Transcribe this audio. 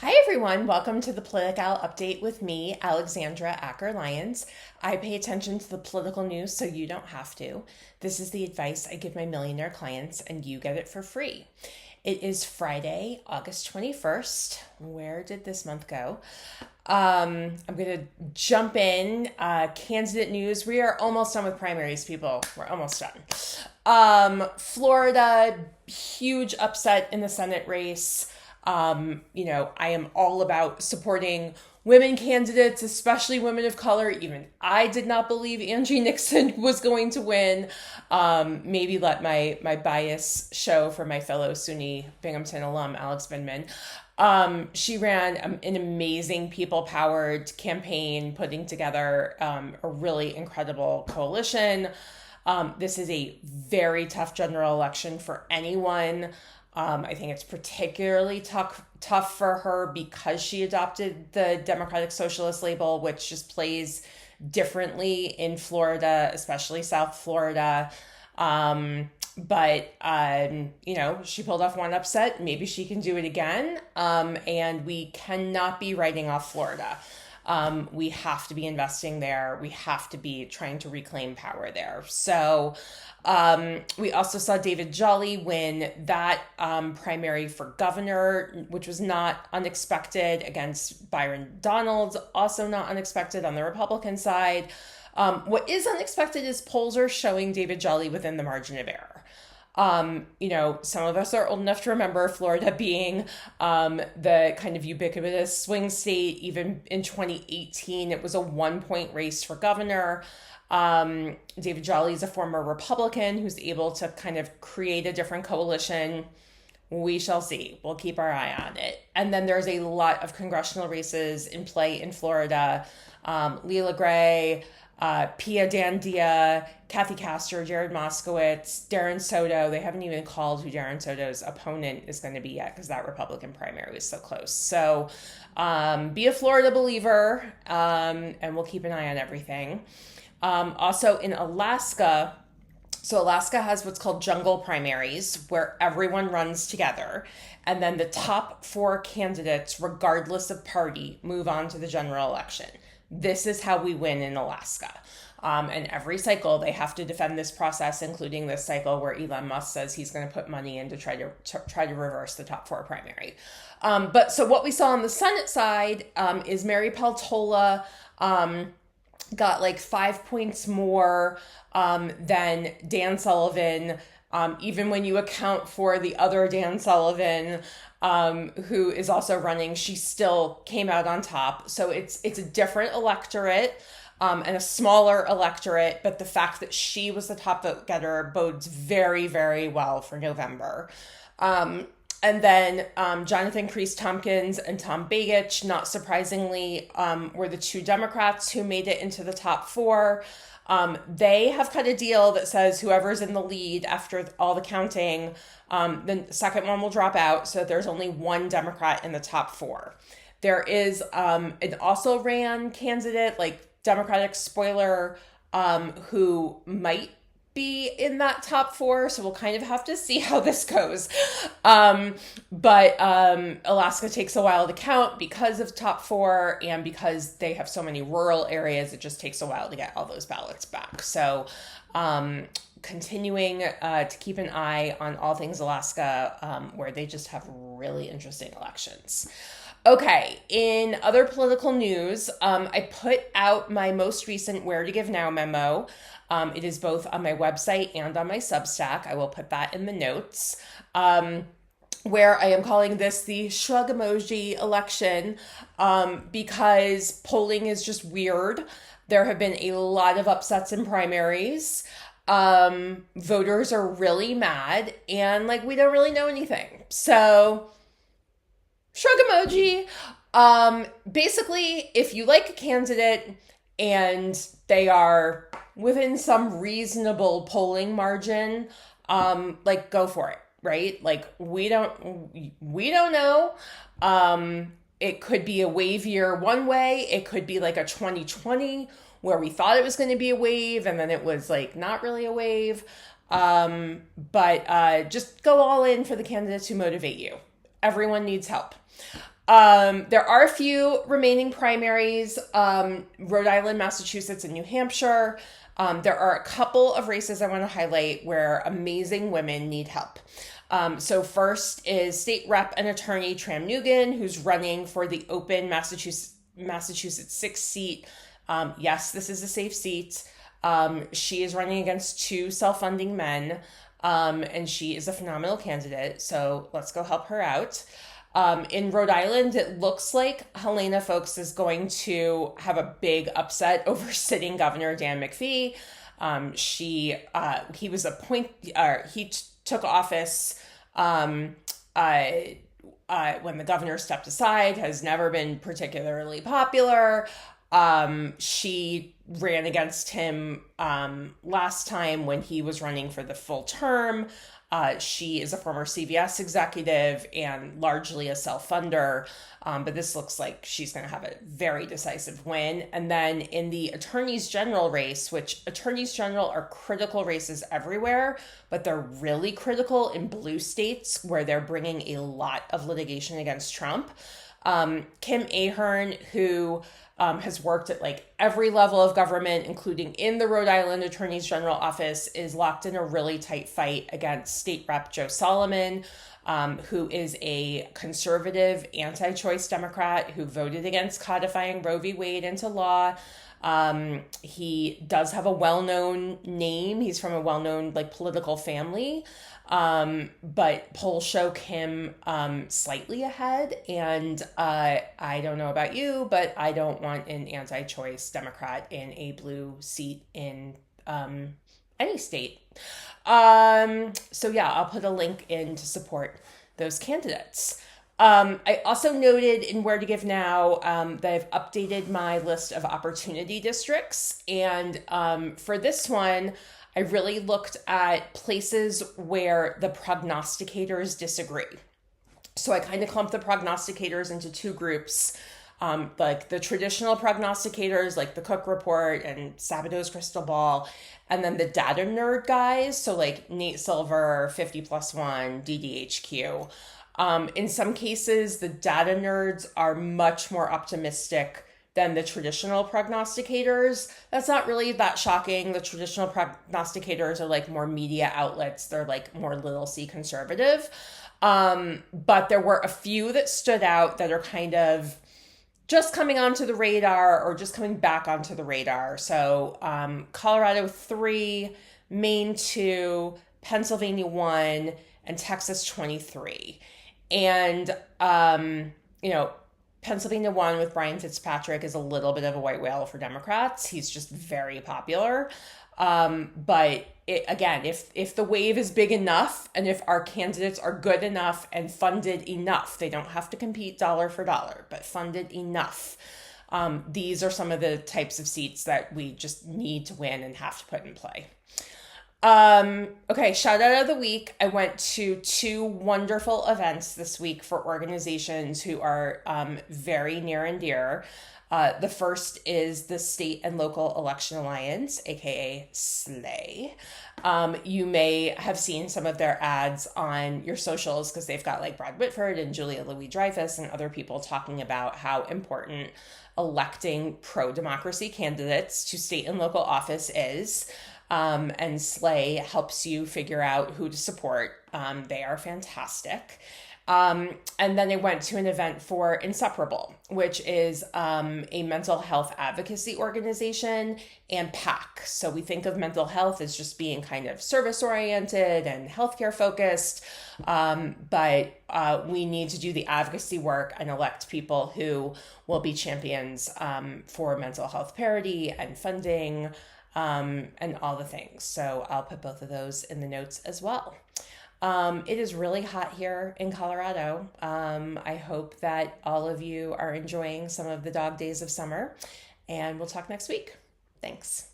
Hi, everyone. Welcome to the PoliticAL update with me, Alexandra Acker-Lyons. I pay attention to the political news so you don't have to. This is the advice I give my millionaire clients, and you get it for free. It is Friday, August 21st. Where did this month go? I'm going to jump in. Candidate news. We are almost done with primaries, people. We're almost done. Florida, huge upset in the Senate race. I am all about supporting women candidates, especially women of color. Even I did not believe Angie Nixon was going to win. Maybe let my bias show for my fellow SUNY Binghamton alum, Alex Vindman. She ran an amazing people-powered campaign, putting together a really incredible coalition. This is a very tough general election for anyone. I think it's particularly tough for her because she adopted the Democratic Socialist label, which just plays differently in Florida, especially South Florida. She pulled off one upset. Maybe she can do it again. And we cannot be writing off Florida. We have to be investing there. We have to be trying to reclaim power there. So we also saw David Jolly win that primary for governor, which was not unexpected, against Byron Donalds, also not unexpected on the Republican side. What is unexpected is polls are showing David Jolly within the margin of error. Some of us are old enough to remember Florida being the kind of ubiquitous swing state. Even in 2018, it was a 1-point race for governor. David Jolly is a former Republican who's able to kind of create a different coalition. We shall see. We'll keep our eye on it. And then there's a lot of congressional races in play in Florida. Leila Gray, Pia Dandia, Kathy Castor, Jared Moskowitz, Darren Soto. They haven't even called who Darren Soto's opponent is going to be yet because that Republican primary was so close. So be a Florida believer, and we'll keep an eye on everything. Also in Alaska, so Alaska has what's called jungle primaries, where everyone runs together. And then the top 4 candidates, regardless of party, move on to the general election. This is how we win in Alaska. And every cycle, they have to defend this process, including this cycle where Elon Musk says he's going to put money in to try to reverse the top 4 primary. So what we saw on the Senate side is Mary Peltola got like 5 points more than Dan Sullivan, even when you account for the other Dan Sullivan, who is also running. She still came out on top. So it's a different electorate and a smaller electorate, but the fact that she was the top vote getter bodes very, very well for November. And then Jonathan Kreese-Tompkins and Tom Begich, not surprisingly, were the 2 Democrats who made it into the top 4. They have cut a deal that says whoever's in the lead after all the counting, the second one will drop out, so there's only 1 Democrat in the top 4. There is an also-ran candidate, like Democratic spoiler, who might be in that top 4, so we'll kind of have to see how this goes. But Alaska takes a while to count because of top 4, and because they have so many rural areas, it just takes a while to get all those ballots back. So continuing to keep an eye on all things Alaska, where they just have really interesting elections. Okay, in other political news, I put out my most recent Where to Give Now memo. It is both on my website and on my Substack. I will put that in the notes, where I am calling this the Shrug Emoji election, because polling is just weird. There have been a lot of upsets in primaries. Voters are really mad, and we don't really know anything. So Shrug Emoji. Basically, if you like a candidate and they are within some reasonable polling margin, go for it, right? We don't know. It could be a wave year one way. It could be like a 2020 where we thought it was going to be a wave and then it was not really a wave. But just go all in for the candidates who motivate you. Everyone needs help. There are a few remaining primaries, Rhode Island, Massachusetts, and New Hampshire. There are a couple of races I want to highlight where amazing women need help. So first is state rep and attorney Tram Nugent, who's running for the open Massachusetts 6th seat. Yes, this is a safe seat. She is running against two self-funding men, and she is a phenomenal candidate. So let's go help her out. In Rhode Island, it looks like Helena Foulkes is going to have a big upset over sitting Governor Dan McPhee. He was took office when the governor stepped aside, has never been particularly popular. She ran against him last time when he was running for the full term. She is a former CVS executive and largely a self-funder, but this looks like she's going to have a very decisive win. And then in the attorneys general race, which attorneys general are critical races everywhere, but they're really critical in blue states where they're bringing a lot of litigation against Trump. Kim Ahern, who has worked at like every level of government, including in the Rhode Island Attorney's General office, is locked in a really tight fight against State Rep Joe Solomon, who is a conservative, anti-choice Democrat who voted against codifying Roe v. Wade into law. He does have a well-known name. He's from a well-known like political family. But polls show Kim slightly ahead, and I don't know about you, but I don't want an anti-choice Democrat in a blue seat in any state. So yeah, I'll put a link in to support those candidates. I also noted in Where to Give Now that I've updated my list of opportunity districts, and for this one, I really looked at places where the prognosticators disagree. So I kind of clumped the prognosticators into two groups, like the traditional prognosticators, like the Cook Report and Sabado's Crystal Ball, and then the data nerd guys, so like Nate Silver, 50+1, DDHQ. In some cases, the data nerds are much more optimistic than the traditional prognosticators. That's not really that shocking. The traditional prognosticators are like more media outlets. They're like more little c conservative. But there were a few that stood out that are kind of just coming onto the radar or just coming back onto the radar. So Colorado 3, Maine 2, Pennsylvania 1, and Texas 23. And, Pennsylvania 1 with Brian Fitzpatrick is a little bit of a white whale for Democrats. He's just very popular. But if the wave is big enough and if our candidates are good enough and funded enough, they don't have to compete dollar for dollar, but funded enough. These are some of the types of seats that we just need to win and have to put in play. Okay, shout out of the week. I went to two wonderful events this week for organizations who are very near and dear. The first is the State and Local Election Alliance, aka SLEA. You may have seen some of their ads on your socials because they've got like Brad Whitford and Julia Louis-Dreyfus and other people talking about how important electing pro-democracy candidates to state and local office is. And SLEA helps you figure out who to support. They are fantastic. And then I went to an event for Inseparable, which is a mental health advocacy organization and PAC. So we think of mental health as just being kind of service-oriented and healthcare focused, but we need to do the advocacy work and elect people who will be champions for mental health parity and funding, and all the things. So I'll put both of those in the notes as well. It is really hot here in Colorado. I hope that all of you are enjoying some of the dog days of summer, and we'll talk next week. Thanks.